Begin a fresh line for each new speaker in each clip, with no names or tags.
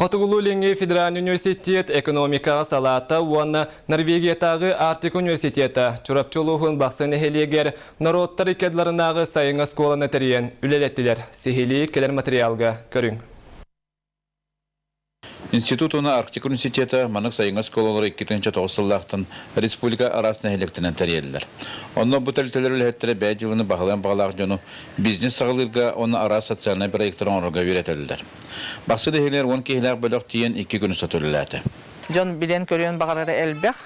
Потугулу Федеральный университет экономика салата уанна Норвегиятағы Артик университеті чурапчылуғын бақсын эхелегер народтар икедларынағы сайыңа сколаны тәріен үлелеттілер. Сехели келер материалға көрің.
Институтуна Арктик университеті манық сайыңа сколалары 2009 республика арасына электінен тәрелілер. Онны бұтәлтелер үләттері бәй жылыны бағылан бағалақ жону бизнес сағылырға оны ара социальный проекттарын орға үйретелілер. Бақсы дегелер 10 кейлер бөлік тиен 2 күні сатылылады.
Жон билен көрген бағалары әлбәқ.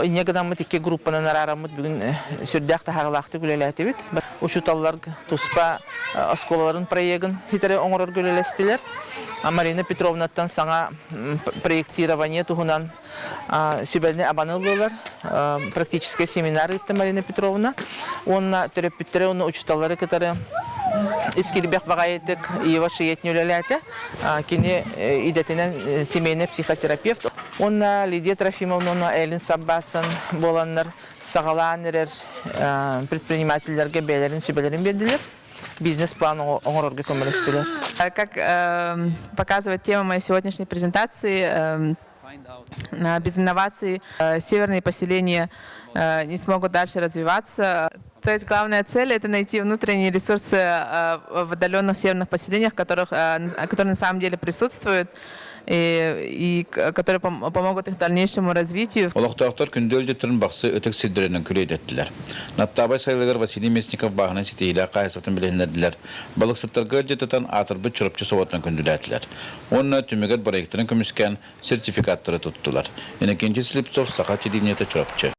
Инегадамыт 2 группанан арарамыт бүгін сүрдәқ тахарлақты күлеләті бит. Ушуталлар туспа осколаларын проегін хитері оңырыр күлелестілер. Марина Петровнаттан саңа проектирование туғынан сүбәліне абанылылар. Практический семинар етті Марина Петровна. Онна терапевттері, онна учуталары кітары искирбек бағайетік ева шиетін өлеләті. Кені идетінен семейный психотерапевт. Онна Лидия Трофимовна, Элин Саббасын боланлар сағалан ерер предпринимательдерге бәйлерін сүбәлерін берділер. Бизнес-план оңырырға көмілістілер.
Как показывает тема моей сегодняшней презентации, без инноваций северные поселения не смогут дальше развиваться. То есть главная цель – это найти внутренние ресурсы в отдаленных северных поселениях, которые на самом деле присутствуют, и которые помогут их дальнейшему развитию.
Олықтақтар күнделдеттерін бақсы өтік сиддерінің күрейдеттілер. Наттабай сайлығыр Василий Местников бағынан сетейлі қайсықтың білігіндерділер. Балықсыттарға өдететен атырбы чұрыпчы соғатынан күнділәтілер. Онына түмегет проекттінің көміскен сертификаттары тұттылар. Енекенчі Слепцов сақа телевинеті чұрыпчы.